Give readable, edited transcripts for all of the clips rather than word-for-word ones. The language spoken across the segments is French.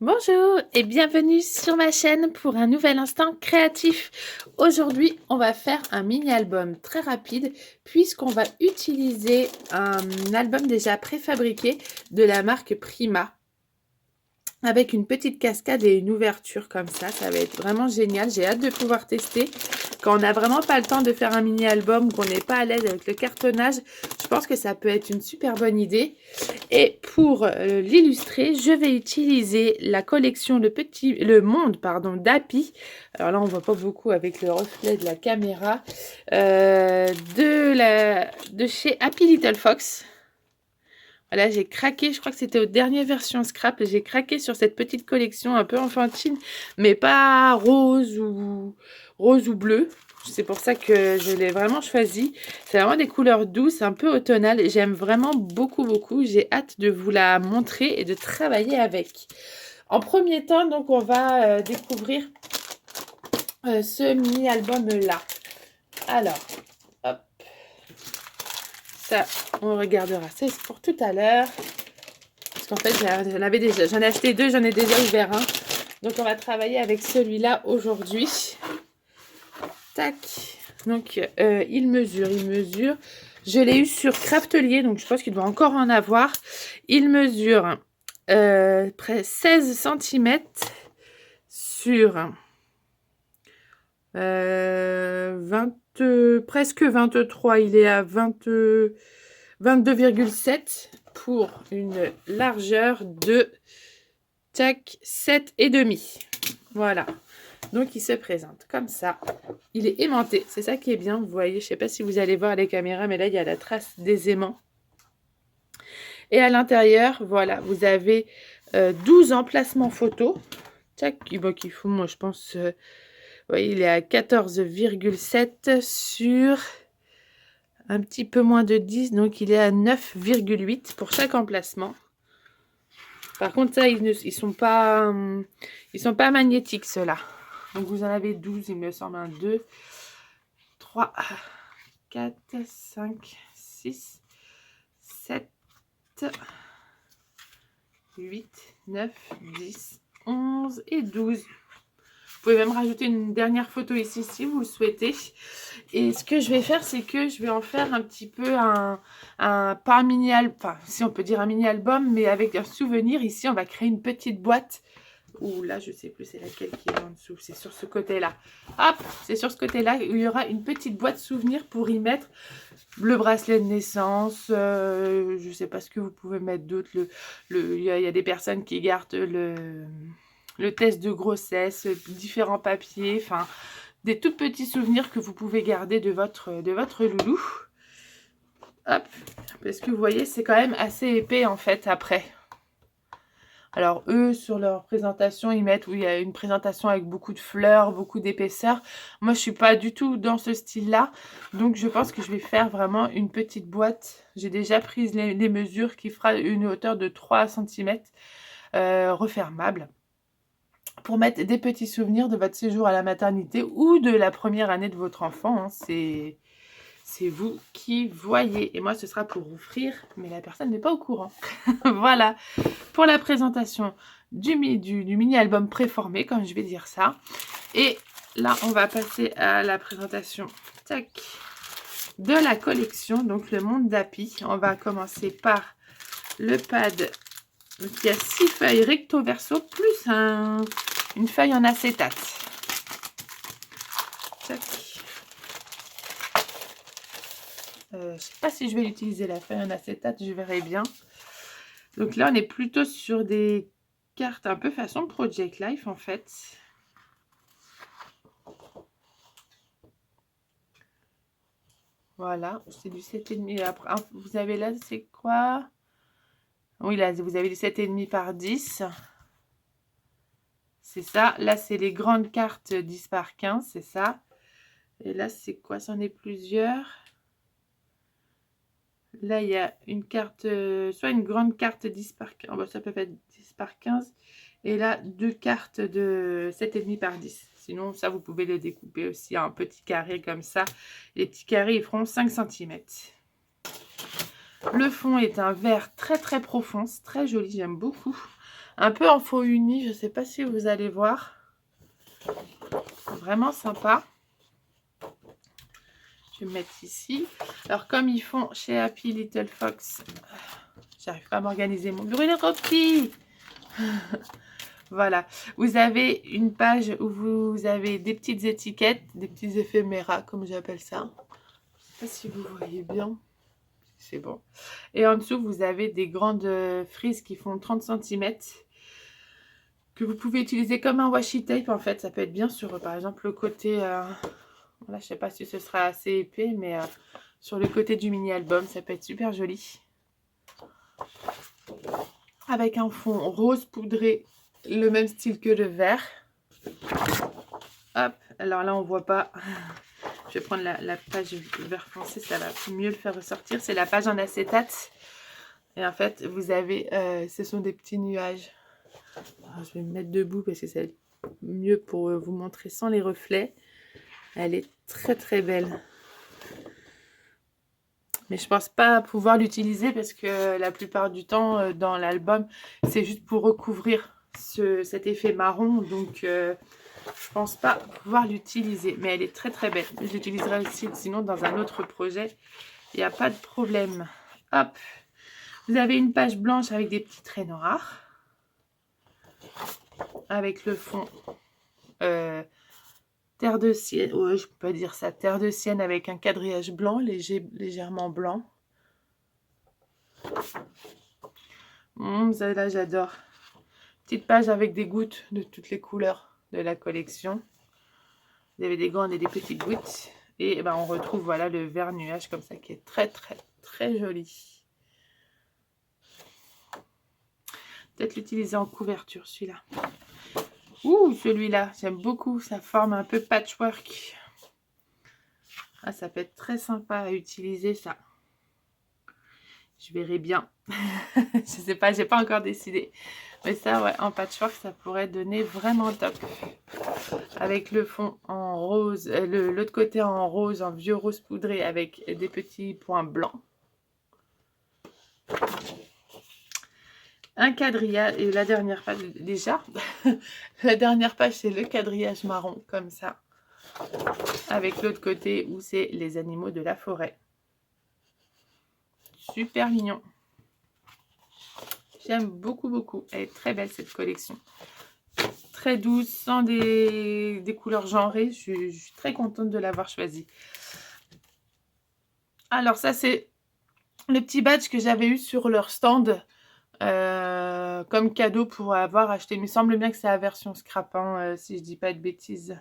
Bonjour et bienvenue sur ma chaîne pour un nouvel instant créatif. Aujourd'hui, on va faire un mini-album très rapide puisqu'on va utiliser un album déjà préfabriqué de la marque Prima avec une petite cascade et une ouverture comme ça va être vraiment génial. J'ai hâte de pouvoir tester. Quand on n'a vraiment pas le temps de faire un mini-album, qu'on n'est pas à l'aise avec le cartonnage, je pense que ça peut être une super bonne idée. Et pour l'illustrer, je vais utiliser la collection Le Monde d'Happy. Alors là, on voit pas beaucoup avec le reflet de la caméra. De chez Happy Little Fox. Voilà, j'ai craqué, je crois que c'était aux dernières versions scrap, j'ai craqué sur cette petite collection un peu enfantine, mais pas rose ou bleu. C'est pour ça que je l'ai vraiment choisi. C'est vraiment des couleurs douces, un peu automnales. J'aime vraiment beaucoup, beaucoup. J'ai hâte de vous la montrer et de travailler avec. En premier temps, donc, on va découvrir ce mini-album-là. Alors, hop. Ça, on regardera. C'est pour tout à l'heure. Parce qu'en fait, j'en ai acheté deux, j'en ai déjà ouvert un. Donc, on va travailler avec celui-là aujourd'hui. Tac. Donc, il mesure. Je l'ai eu sur Craftelier, donc je pense qu'il doit encore en avoir. Il mesure près 16 cm sur presque 23. Il est à 22,7 pour une largeur de 7,5. Voilà. Donc, il se présente comme ça. Il est aimanté. C'est ça qui est bien. Vous voyez, je ne sais pas si vous allez voir les caméras, mais là, il y a la trace des aimants. Et à l'intérieur, voilà, vous avez 12 emplacements photos. Tac, qui font, moi, je pense, voyez, il est à 14,7 sur un petit peu moins de 10. Donc, il est à 9,8 pour chaque emplacement. Par contre, ça, ils sont pas magnétiques, ceux-là. Donc, vous en avez 12, il me semble. 1, 2, 3, 4, 5, 6, 7, 8, 9, 10, 11 et 12. Vous pouvez même rajouter une dernière photo ici, si vous le souhaitez. Et ce que je vais faire, c'est que je vais en faire un petit peu pas un mini-album, enfin, si on peut dire un mini-album, mais avec un souvenir. Ici, on va créer une petite boîte. Ou là, je ne sais plus c'est laquelle qui est en dessous. C'est sur ce côté-là. Hop, c'est sur ce côté-là où il y aura une petite boîte souvenir pour y mettre le bracelet de naissance. Je ne sais pas ce que vous pouvez mettre d'autre. Il y a des personnes qui gardent le test de grossesse, différents papiers, enfin, des tout petits souvenirs que vous pouvez garder de votre loulou. Hop, parce que vous voyez, c'est quand même assez épais en fait après. Alors eux, sur leur présentation, ils mettent où il y a une présentation avec beaucoup de fleurs, beaucoup d'épaisseur. Moi, je suis pas du tout dans ce style-là. Donc, je pense que je vais faire vraiment une petite boîte. J'ai déjà pris les mesures qui fera une hauteur de 3 cm refermable. Pour mettre des petits souvenirs de votre séjour à la maternité ou de la première année de votre enfant. Hein. C'est vous qui voyez. Et moi, ce sera pour offrir, mais la personne n'est pas au courant. Voilà, pour la présentation du mini-album préformé, comme je vais dire ça. Et là, on va passer à la présentation tac, de la collection, donc le Monde d'Happy. On va commencer par le pad. Donc, il y a 6 feuilles recto verso, plus une feuille en acétate. Tac. Je ne sais pas si je vais utiliser la feuille en acétate, je verrai bien. Donc là, on est plutôt sur des cartes un peu façon Project Life, en fait. Voilà, c'est du 7,5. Après, vous avez là, c'est quoi? Oui, là, vous avez du 7,5 par 10. C'est ça. Là, c'est les grandes cartes 10 par 15, c'est ça. Et là, c'est quoi? C'en est plusieurs. Là, il y a une carte, soit une grande carte 10 par 15. Oh, bah, ça peut être 10 par 15. Et là, 2 cartes de 7,5 par 10. Sinon, ça, vous pouvez les découper aussi en petits carrés comme ça. Les petits carrés, ils feront 5 cm. Le fond est un vert très très profond. C'est très joli, j'aime beaucoup. Un peu en faux uni, je ne sais pas si vous allez voir. Vraiment sympa. Je vais me mettre ici. Alors, comme ils font chez Happy Little Fox, j'arrive pas à m'organiser. Mon bureau, il est trop petit. Voilà. Vous avez une page où vous avez des petites étiquettes, des petits éphéméras, comme j'appelle ça. Je sais pas si vous voyez bien. C'est bon. Et en dessous, vous avez des grandes frises qui font 30 cm que vous pouvez utiliser comme un washi tape. En fait, ça peut être bien sur, par exemple, le côté... Voilà, je sais pas si ce sera assez épais, mais sur le côté du mini-album, ça peut être super joli. Avec un fond rose poudré, le même style que le vert. Hop, alors là, on voit pas. Je vais prendre la page vert foncé, ça va mieux le faire ressortir. C'est la page en acétate. Et en fait, vous avez, ce sont des petits nuages. Alors, je vais me mettre debout parce que c'est mieux pour vous montrer sans les reflets. Elle est très très belle. Mais je pense pas pouvoir l'utiliser parce que la plupart du temps, dans l'album, c'est juste pour recouvrir cet effet marron. Donc, je pense pas pouvoir l'utiliser. Mais elle est très très belle. Je l'utiliserai aussi sinon dans un autre projet. Il n'y a pas de problème. Hop. Vous avez une page blanche avec des petits traits noirs. Avec le fond terre de sienne. Ouais, je peux pas dire ça. Terre de sienne avec un quadrillage blanc, légèrement blanc. Ça, là, j'adore. Petite page avec des gouttes de toutes les couleurs de la collection. Vous avez des grandes et des petites gouttes. Et ben, on retrouve voilà, le vert nuage comme ça qui est très très très joli. Peut-être l'utiliser en couverture celui-là. Ouh, celui-là, j'aime beaucoup. Ça forme un peu patchwork. Ah, ça peut être très sympa à utiliser ça. Je verrai bien. Je sais pas, j'ai pas encore décidé. Mais ça, ouais, en patchwork, ça pourrait donner vraiment top. Avec le fond en rose, l'autre côté en rose, en vieux rose poudré avec des petits points blancs. Un quadrillage, et la dernière page, déjà, la dernière page, c'est le quadrillage marron, comme ça. Avec l'autre côté où c'est les animaux de la forêt. Super mignon. J'aime beaucoup, beaucoup. Elle est très belle, cette collection. Très douce, sans des couleurs genrées. Je suis très contente de l'avoir choisie. Alors, ça, c'est le petit badge que j'avais eu sur leur stand comme cadeau pour avoir acheté. Il me semble bien que c'est la version scrap, hein, si je dis pas de bêtises.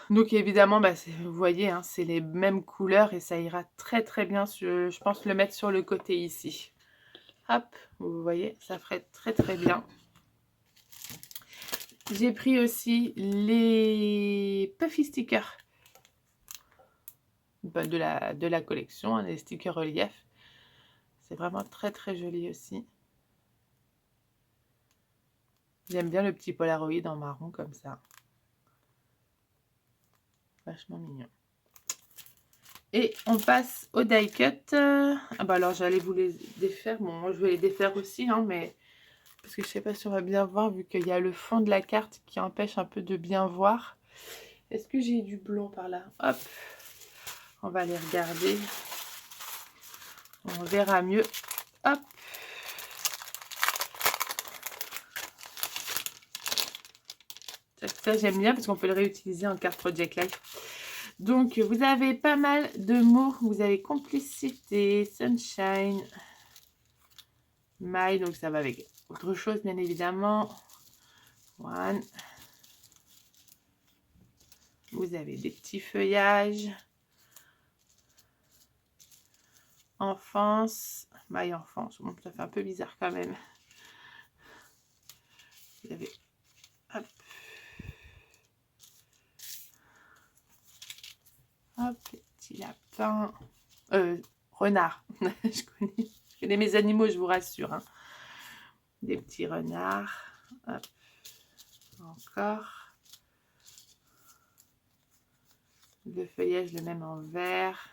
Donc, évidemment, bah, vous voyez, hein, c'est les mêmes couleurs et ça ira très, très bien. Je pense le mettre sur le côté ici. Hop, vous voyez, ça ferait très, très bien. J'ai pris aussi les Puffy stickers de la collection, hein, les stickers relief. C'est vraiment très très joli aussi. J'aime bien le petit Polaroid en marron comme ça. Vachement mignon. Et on passe au die cut. Ah bah alors j'allais vous les défaire. Bon, moi je vais les défaire aussi, hein, mais parce que je sais pas si on va bien voir vu qu'il y a le fond de la carte qui empêche un peu de bien voir. Est-ce que j'ai du blanc par là? Hop, on va les regarder. On verra mieux. Hop. Ça j'aime bien parce qu'on peut le réutiliser en carte Project Life. Donc vous avez pas mal de mots. Vous avez complicité, sunshine, my, donc ça va avec autre chose bien évidemment. One. Vous avez des petits feuillages. Enfance. My enfance. Bon, ça fait un peu bizarre quand même. Vous avez. Hop. Hop, petit lapin. Renard. Je connais mes animaux, je vous rassure. Hein. des petits renards. Hop. Encore. Le feuillage, le même en vert,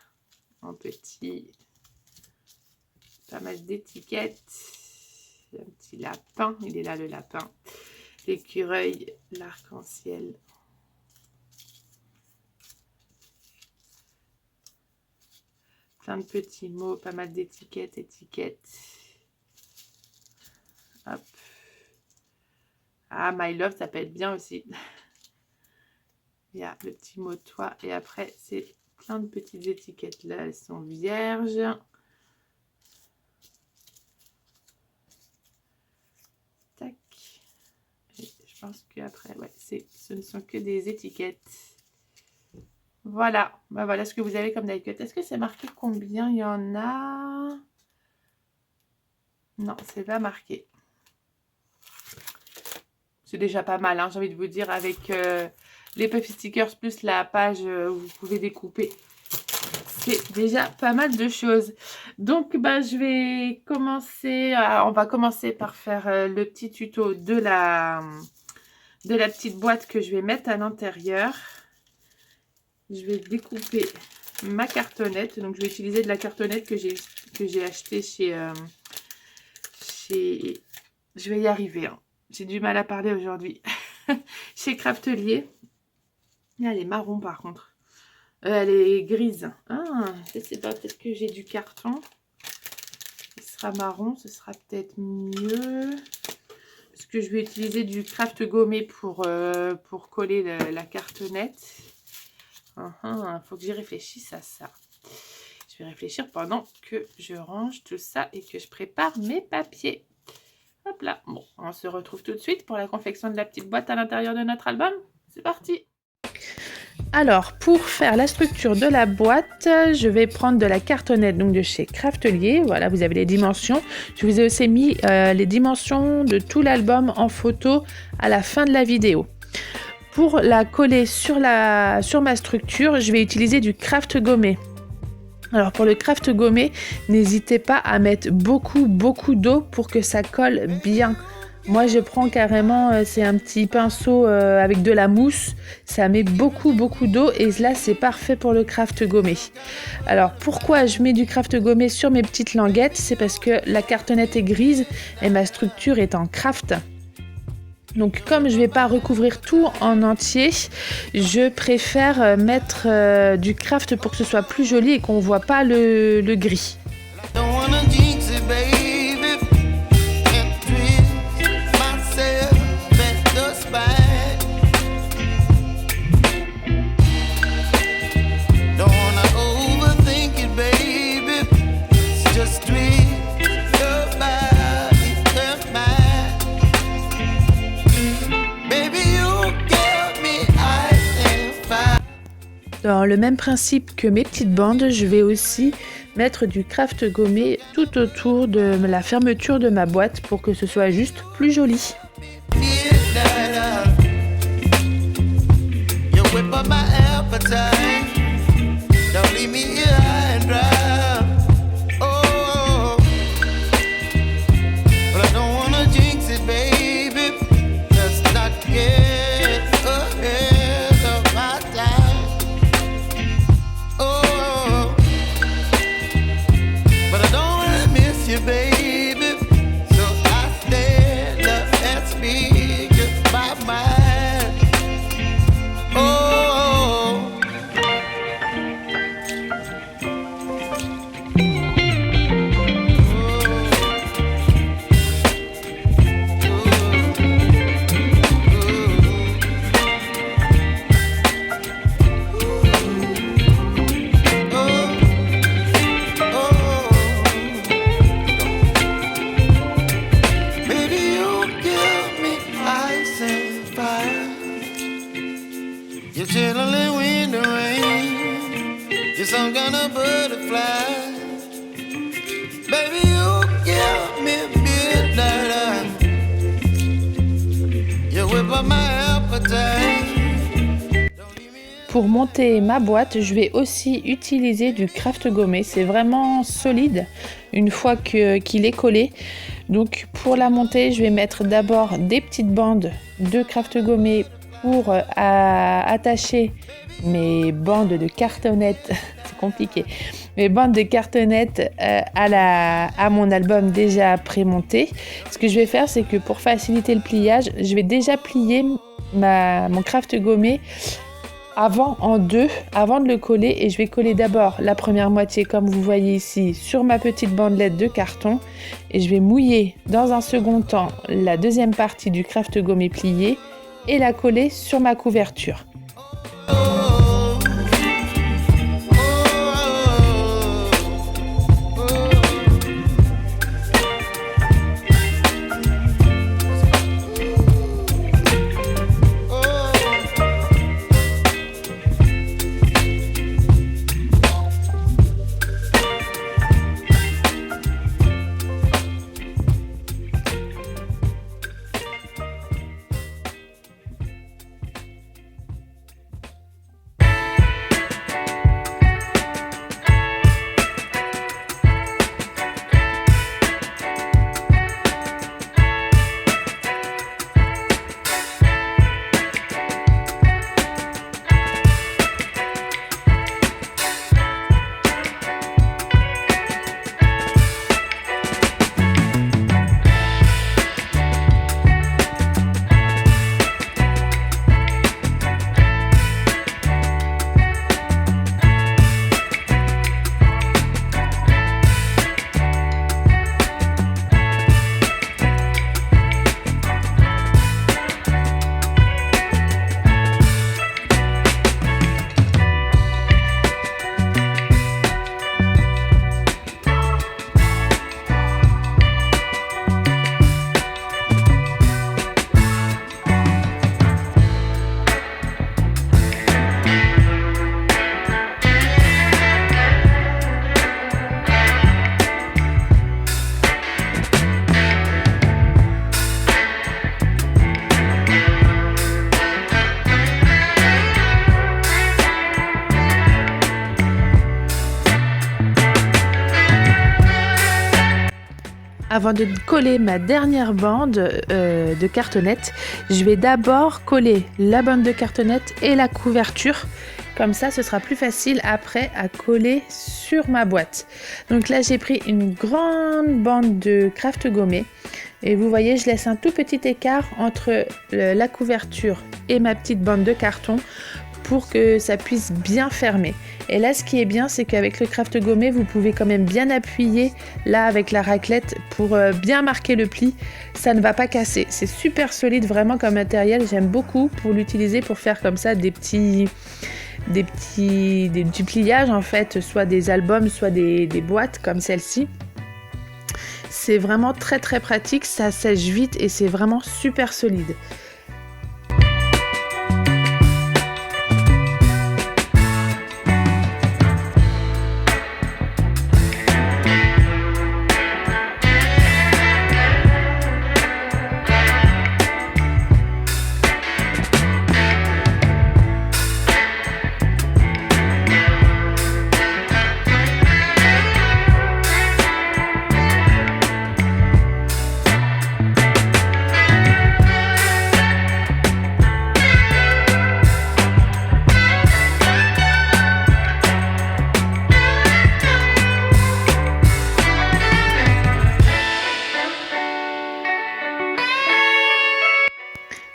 en petit. Pas mal d'étiquettes. Un petit lapin, il est là le lapin. L'écureuil, l'arc-en-ciel. Plein de petits mots, pas mal d'étiquettes, Hop. Ah, my love, ça peut être bien aussi. Il y a le petit mot toi. Et après, c'est plein de petites étiquettes. Là, elles sont vierges. Tac. Et je pense qu'après, ouais, ce ne sont que des étiquettes. Voilà. Ben voilà ce que vous avez comme die-cut. Est-ce que c'est marqué combien il y en a? Non, c'est pas marqué. C'est déjà pas mal, hein, j'ai envie de vous dire, avec les puffy stickers plus la page où vous pouvez découper. C'est déjà pas mal de choses. Donc, bah, je vais commencer. On va commencer par faire le petit tuto de la petite boîte que je vais mettre à l'intérieur. Je vais découper ma cartonnette. Donc, je vais utiliser de la cartonnette que j'ai achetée chez... Je vais y arriver, hein. J'ai du mal à parler aujourd'hui. Chez Craftelier. Elle est marron par contre. Elle est grise. Ah, je sais pas, peut-être que j'ai du carton. Il sera marron, ce sera peut-être mieux. Parce que je vais utiliser du craft gommé pour coller la cartonnette. Faut que j'y réfléchisse à ça. Je vais réfléchir pendant que je range tout ça et que je prépare mes papiers. Hop là. Bon, on se retrouve tout de suite pour la confection de la petite boîte à l'intérieur de notre album. C'est parti. Alors, pour faire la structure de la boîte, je vais prendre de la cartonnette donc de chez Craftelier. Voilà, vous avez les dimensions. Je vous ai aussi mis les dimensions de tout l'album en photo à la fin de la vidéo. Pour la coller sur ma structure, je vais utiliser du craft gommé. Alors pour le craft gommé, n'hésitez pas à mettre beaucoup d'eau pour que ça colle bien. Moi je prends carrément, c'est un petit pinceau avec de la mousse, ça met beaucoup d'eau et là c'est parfait pour le craft gommé. Alors pourquoi je mets du craft gommé sur mes petites languettes? C'est parce que la cartonnette est grise et ma structure est en craft. Donc comme je ne vais pas recouvrir tout en entier, je préfère mettre du craft pour que ce soit plus joli et qu'on ne voit pas le gris. Dans le même principe que mes petites bandes, je vais aussi mettre du craft gommé tout autour de la fermeture de ma boîte pour que ce soit juste plus joli. Pour monter ma boîte, je vais aussi utiliser du craft gommé. C'est vraiment solide une fois qu'il est collé. Donc pour la monter, je vais mettre d'abord des petites bandes de craft gommé pour attacher mes bandes de cartonnettes. C'est compliqué. Mes bandes de cartonnettes à mon album déjà pré-monté. Ce que je vais faire, c'est que pour faciliter le pliage, je vais déjà plier mon craft gommé en deux, avant de le coller, et je vais coller d'abord la première moitié comme vous voyez ici sur ma petite bandelette de carton, et je vais mouiller dans un second temps la deuxième partie du craft gommé plié et la coller sur ma couverture. Avant de coller ma dernière bande de cartonnette, je vais d'abord coller la bande de cartonnette et la couverture. Comme ça, ce sera plus facile après à coller sur ma boîte. Donc là, j'ai pris une grande bande de craft gommé. Et vous voyez, je laisse un tout petit écart entre la couverture et ma petite bande de carton pour que ça puisse bien fermer. Et là, ce qui est bien, c'est qu'avec le craft gommé, vous pouvez quand même bien appuyer là avec la raclette pour bien marquer le pli. Ça ne va pas casser. C'est super solide vraiment comme matériel. J'aime beaucoup pour l'utiliser pour faire comme ça des petits pliages en fait, soit des albums, soit des boîtes comme celle-ci. C'est vraiment très très pratique, ça sèche vite et c'est vraiment super solide.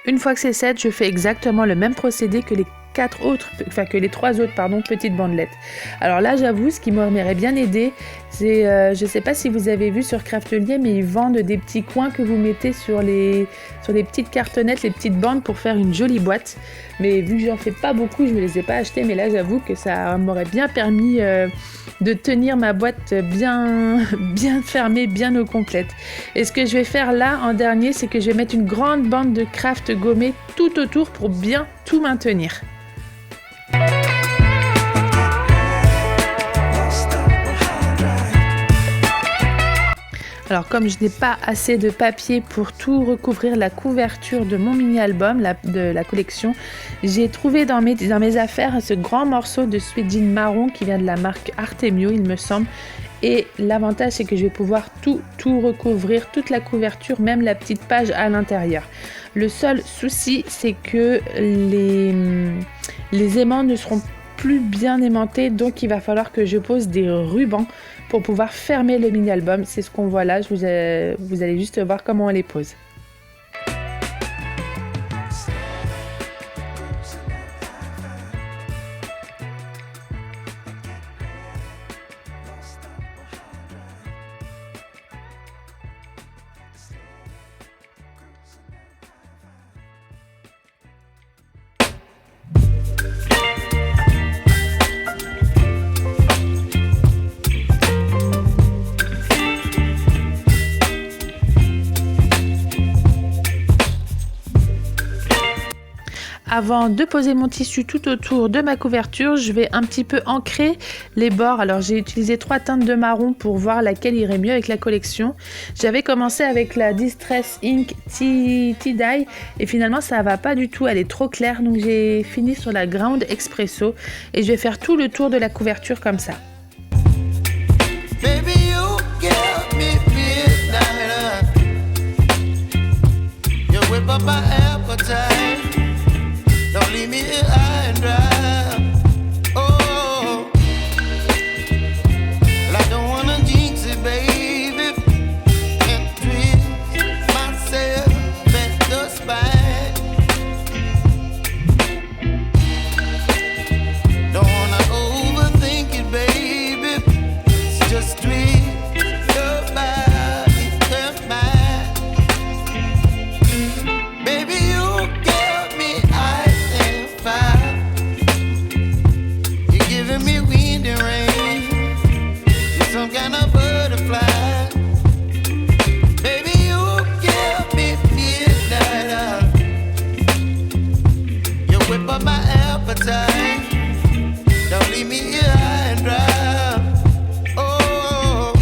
Une fois que c'est set, je fais exactement le même procédé que les trois autres petites bandelettes. Alors là, j'avoue, ce qui m'aurait bien aidé, c'est, je sais pas si vous avez vu sur Craftelier, mais ils vendent des petits coins que vous mettez sur les petites cartonnettes, les petites bandes pour faire une jolie boîte. Mais vu que j'en fais pas beaucoup, je ne les ai pas achetés, mais là, j'avoue que ça m'aurait bien permis de tenir ma boîte bien fermée, bien au complète. Et ce que je vais faire là, en dernier, c'est que je vais mettre une grande bande de craft gommée tout autour pour bien tout maintenir. Alors comme je n'ai pas assez de papier pour tout recouvrir la couverture de mon mini-album de la collection, j'ai trouvé dans mes affaires ce grand morceau de Sweet Jean marron qui vient de la marque Artemio, il me semble. Et l'avantage, c'est que je vais pouvoir tout recouvrir, toute la couverture, même la petite page à l'intérieur. Le seul souci, c'est que les aimants ne seront plus bien aimantés, donc il va falloir que je pose des rubans pour pouvoir fermer le mini-album. C'est ce qu'on voit là, vous allez juste voir comment on les pose. Avant de poser mon tissu tout autour de ma couverture, je vais un petit peu ancrer les bords. Alors j'ai utilisé 3 teintes de marron pour voir laquelle irait mieux avec la collection. J'avais commencé avec la Distress Ink Tea Dye et finalement ça va pas du tout, elle est trop claire. Donc j'ai fini sur la Ground Espresso et je vais faire tout le tour de la couverture comme ça. Baby, you give me midnight. You whip up my appetite. Don't leave me here high and dry. Oh, well, I don't wanna jinx it, baby, and twist myself at the spine. Don't wanna overthink it, baby. It's just twist your body and mine. Baby, you give me fire. You're giving me wind and rain. You're some kind of butterfly. Baby, you give me midnight. You whip up my appetite. Don't leave me here high and dry. Oh,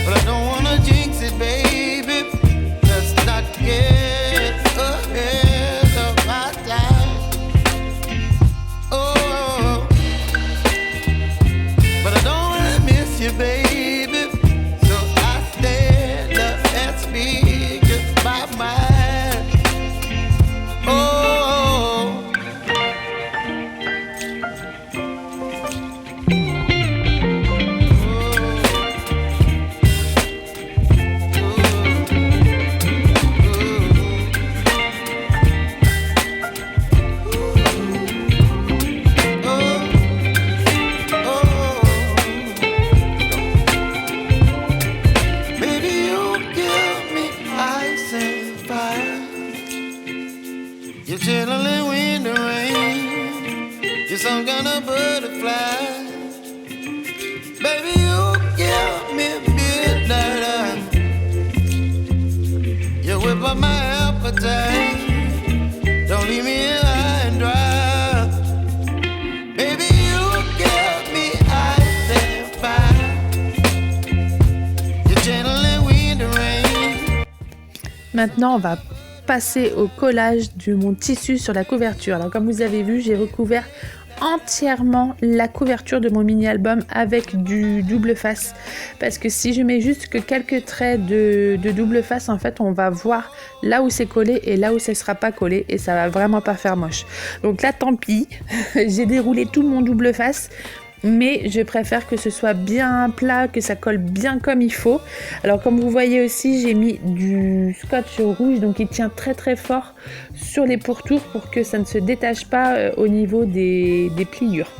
but I don't wanna jinx it, baby. Let's not get ahead of my time. Oh, but I don't wanna miss you, baby. So I stand up and speak my mind. Oh. You're chilling wind and rain. You're some kind of butterfly. Baby, you give me midnight. You whip up my appetite. Don't leave me here high and dry. Baby, you give me ice and fire. You're chilling wind and rain. Maintenant, on va passer au collage de mon tissu sur la couverture. Alors comme vous avez vu, j'ai recouvert entièrement la couverture de mon mini-album avec du double face, parce que si je mets juste que quelques traits de double face, en fait on va voir là où c'est collé et là où ça sera pas collé et ça va vraiment pas faire moche. Donc là tant pis, j'ai déroulé tout mon double face, mais je préfère que ce soit bien plat, que ça colle bien comme il faut. Alors comme vous voyez aussi, j'ai mis du scotch rouge, donc il tient très très fort sur les pourtours pour que ça ne se détache pas au niveau des pliures.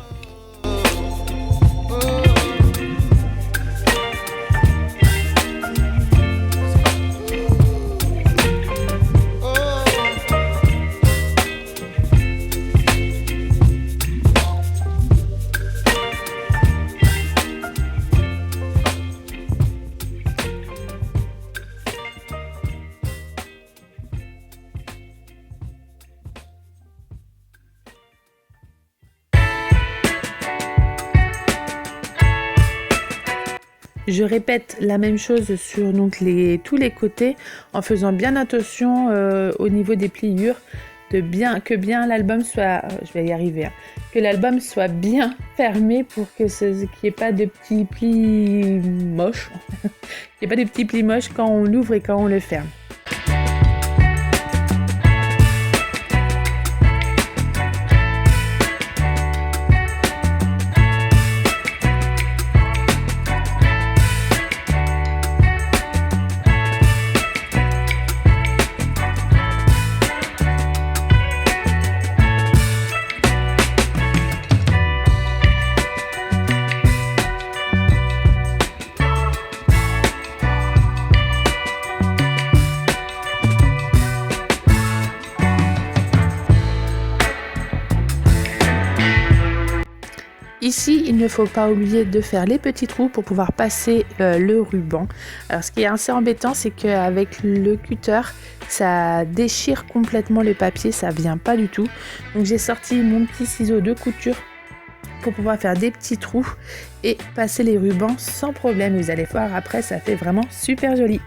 Je répète la même chose sur donc tous les côtés en faisant bien attention au niveau des pliures, que bien l'album soit, je vais y arriver, hein, que l'album soit bien fermé pour qu'il n'y ait pas de petits plis moches, qu'il n'y ait pas de petits plis moches quand on l'ouvre et quand on le ferme. Ici, il ne faut pas oublier de faire les petits trous pour pouvoir passer le ruban. Alors, ce qui est assez embêtant, c'est qu'avec le cutter, ça déchire complètement le papier, ça vient pas du tout. Donc, j'ai sorti mon petit ciseau de couture pour pouvoir faire des petits trous et passer les rubans sans problème. Vous allez voir, après, ça fait vraiment super joli.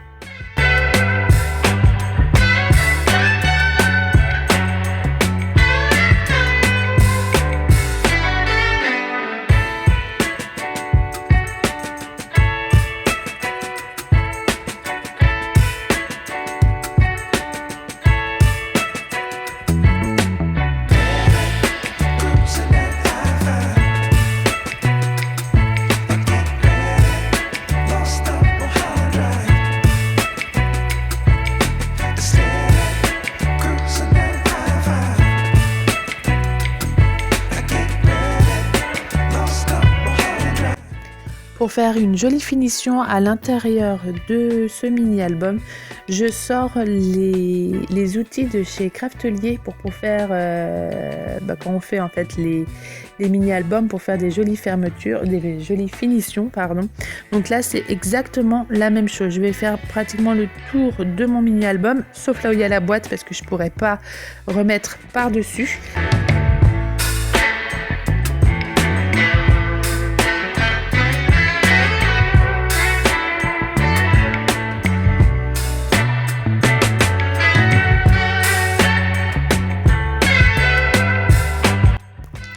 Pour faire une jolie finition à l'intérieur de ce mini-album, je sors les outils de chez Craftelier pour faire, quand on fait en fait les mini-albums pour faire des jolies fermetures, des jolies finitions, pardon. Donc là, c'est exactement la même chose. Je vais faire pratiquement le tour de mon mini-album, sauf là où il y a la boîte parce que je pourrais pas remettre par-dessus.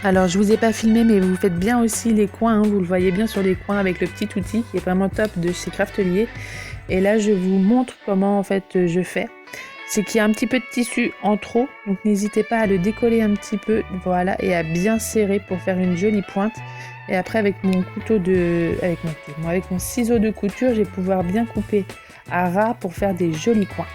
Alors je vous ai pas filmé mais vous faites bien aussi les coins, hein, vous le voyez bien sur les coins avec le petit outil qui est vraiment top de chez Craftelier. Et là je vous montre comment en fait je fais. C'est qu'il y a un petit peu de tissu en trop, donc n'hésitez pas à le décoller un petit peu, voilà, et à bien serrer pour faire une jolie pointe. Et après avec mon avec mon ciseau de couture, je vais pouvoir bien couper à ras pour faire des jolis coins.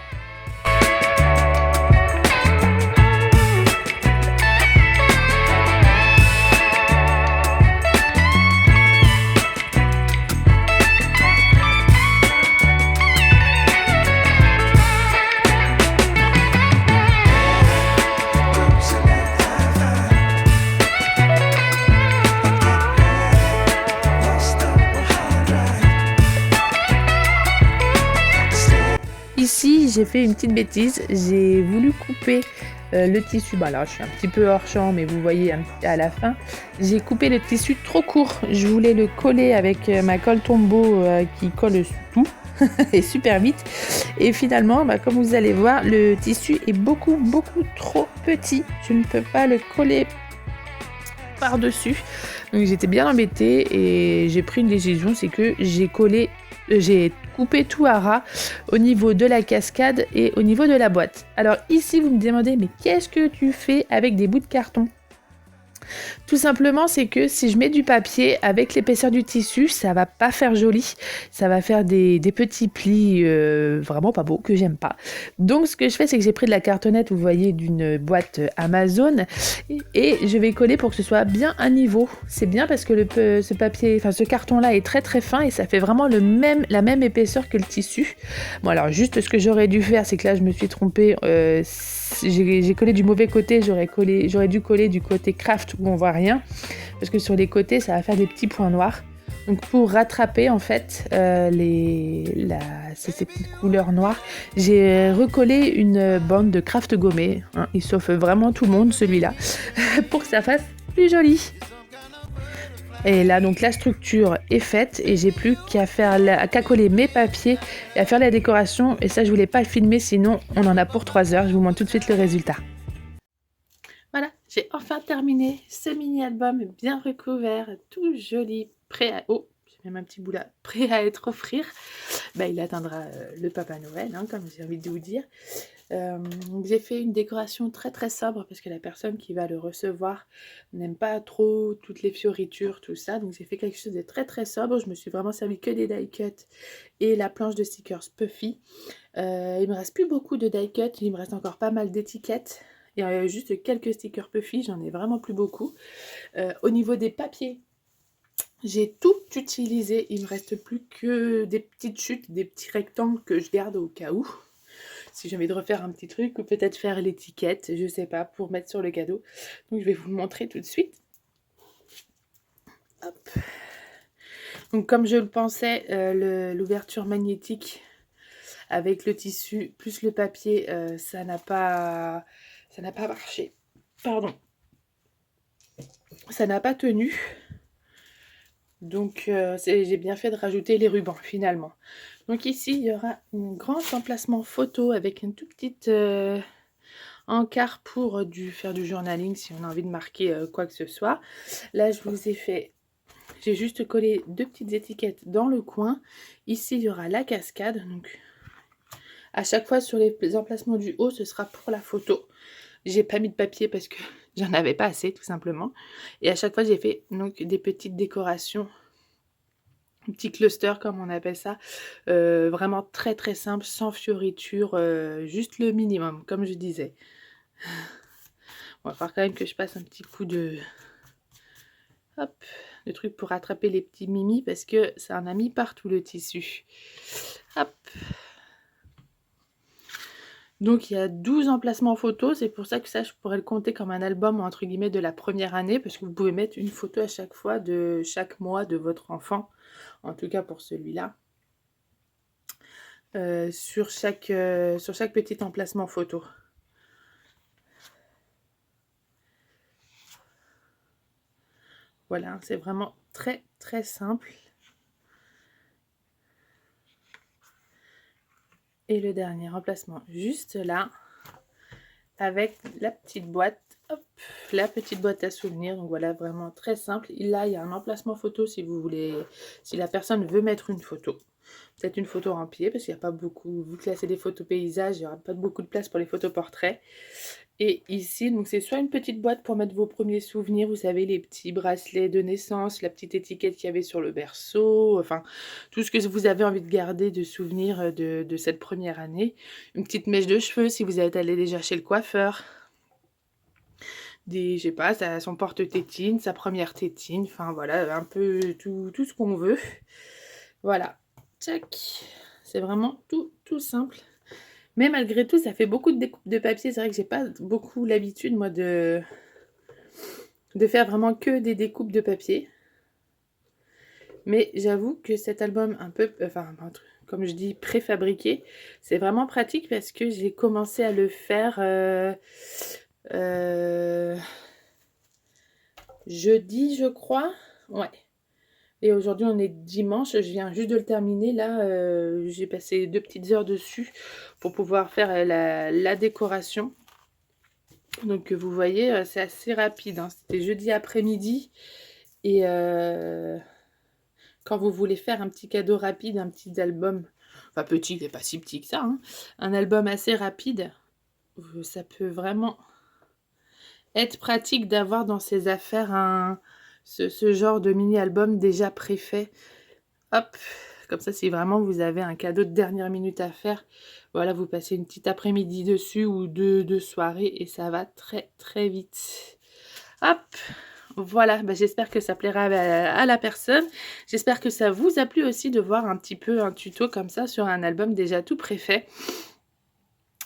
Ici, j'ai fait une petite bêtise, j'ai voulu couper le tissu, là je suis un petit peu hors champ mais vous voyez à la fin, j'ai coupé le tissu trop court, je voulais le coller avec ma colle Tombow qui colle tout et super vite et finalement comme vous allez voir le tissu est beaucoup trop petit, je ne peux pas le coller par dessus, donc j'étais bien embêtée et j'ai pris une décision, c'est que j'ai coupé tout à ras au niveau de la cascade et au niveau de la boîte. Alors ici vous me demandez mais qu'est-ce que tu fais avec des bouts de carton ? Tout simplement, c'est que si je mets du papier avec l'épaisseur du tissu, ça va pas faire joli. Ça va faire des petits plis vraiment pas beaux, que j'aime pas. Donc, ce que je fais, c'est que j'ai pris de la cartonnette, vous voyez, d'une boîte Amazon et je vais coller pour que ce soit bien à niveau. C'est bien parce que ce carton-là est très très fin et ça fait vraiment la même épaisseur que le tissu. Bon, alors, juste ce que j'aurais dû faire, c'est que là, je me suis trompée. J'ai collé du mauvais côté, j'aurais dû coller du côté craft où on voit rien parce que sur les côtés ça va faire des petits points noirs, donc pour rattraper en fait ces petites couleurs noires, j'ai recollé une bande de craft gommé, hein, il sauve vraiment tout le monde celui-là pour que ça fasse plus joli. Et là, donc la structure est faite et j'ai plus qu'à coller mes papiers et à faire la décoration. Et ça, je voulais pas le filmer, sinon on en a pour 3 heures. Je vous montre tout de suite le résultat. Voilà, j'ai enfin terminé ce mini-album bien recouvert, tout joli, prêt à... Oh, j'ai même un petit bout là, prêt à être offert. Bah, il atteindra le Papa Noël, hein, comme j'ai envie de vous dire. J'ai fait une décoration très très sobre parce que la personne qui va le recevoir n'aime pas trop toutes les fioritures, tout ça. Donc j'ai fait quelque chose de très très sobre. Je me suis vraiment servi que des die cuts et la planche de stickers Puffy. Il me reste plus beaucoup de die cuts, il me reste encore pas mal d'étiquettes. Il y a juste quelques stickers Puffy, j'en ai vraiment plus beaucoup. Au niveau des papiers, j'ai tout utilisé. Il me reste plus que des petites chutes, des petits rectangles que je garde au cas où. Si j'ai envie de refaire un petit truc ou peut-être faire l'étiquette, je sais pas, pour mettre sur le cadeau. Donc je vais vous le montrer tout de suite. Hop. Donc comme je le pensais, l'ouverture magnétique avec le tissu plus le papier, ça n'a pas marché. Pardon. Ça n'a pas tenu. Donc j'ai bien fait de rajouter les rubans finalement. Donc ici il y aura un grand emplacement photo avec une toute petite encart pour faire du journaling si on a envie de marquer quoi que ce soit. Là je vous ai fait, j'ai juste collé 2 petites étiquettes dans le coin. Ici il y aura la cascade, donc à chaque fois sur les emplacements du haut ce sera pour la photo. J'ai pas mis de papier parce que j'en avais pas assez tout simplement. Et à chaque fois j'ai fait donc des petites décorations, un petit cluster comme on appelle ça, vraiment très très simple, sans fioriture, juste le minimum comme je disais. Bon, il va falloir quand même que je passe un petit coup de... Hop, de truc pour attraper les petits mimis parce que ça en a mis partout le tissu. Hop. Donc il y a 12 emplacements photos, c'est pour ça que ça je pourrais le compter comme un album entre guillemets de la première année parce que vous pouvez mettre une photo à chaque fois de chaque mois de votre enfant, en tout cas pour celui-là, sur chaque petit emplacement photo. Voilà, c'est vraiment très très simple. Et le dernier emplacement juste là, avec la petite boîte, hop, la petite boîte à souvenirs. Donc voilà, vraiment très simple. Là, il y a un emplacement photo si vous voulez, si la personne veut mettre une photo. Peut-être une photo en pied, parce qu'il n'y a pas beaucoup, vu que là c'est des photos paysages, il n'y aura pas beaucoup de place pour les photos portraits. Et ici, donc c'est soit une petite boîte pour mettre vos premiers souvenirs, vous savez, les petits bracelets de naissance, la petite étiquette qu'il y avait sur le berceau, enfin, tout ce que vous avez envie de garder de souvenirs de cette première année. Une petite mèche de cheveux si vous êtes allé déjà chez le coiffeur. Je sais pas, son porte-tétine, sa première tétine, enfin voilà, un peu tout ce qu'on veut. Voilà, tchac, c'est vraiment tout simple. Mais malgré tout, ça fait beaucoup de découpes de papier. C'est vrai que j'ai pas beaucoup l'habitude, moi, de faire vraiment que des découpes de papier. Mais j'avoue que cet album un peu, enfin, comme je dis, préfabriqué, c'est vraiment pratique parce que j'ai commencé à le faire jeudi, je crois. Ouais. Et aujourd'hui, on est dimanche, je viens juste de le terminer. Là, j'ai passé 2 petites heures dessus pour pouvoir faire la décoration. Donc, vous voyez, c'est assez rapide, hein. C'était jeudi après-midi. Et quand vous voulez faire un petit cadeau rapide, un petit album, enfin petit, il n'est pas si petit que ça, hein, un album assez rapide, ça peut vraiment être pratique d'avoir dans ses affaires ce genre de mini-album déjà préfait. Hop, comme ça, si vraiment vous avez un cadeau de dernière minute à faire, voilà, vous passez une petite après-midi dessus ou deux soirées et ça va très très vite. Hop, voilà, bah, j'espère que ça plaira à la personne. J'espère que ça vous a plu aussi de voir un petit peu un tuto comme ça sur un album déjà tout préfet.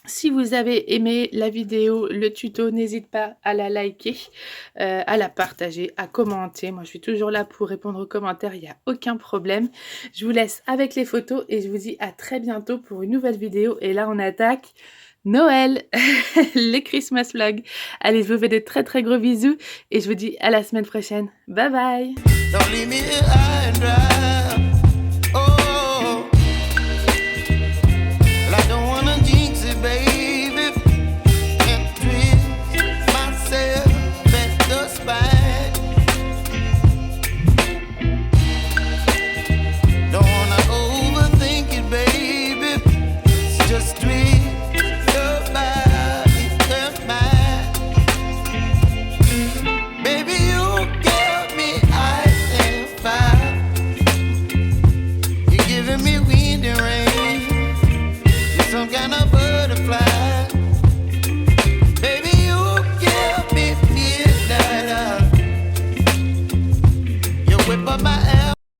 Si vous avez aimé la vidéo, le tuto, n'hésite pas à la liker, à la partager, à commenter. Moi, je suis toujours là pour répondre aux commentaires, il n'y a aucun problème. Je vous laisse avec les photos et je vous dis à très bientôt pour une nouvelle vidéo. Et là, on attaque Noël, les Christmas vlogs. Allez, je vous fais des très très gros bisous et je vous dis à la semaine prochaine. Bye bye.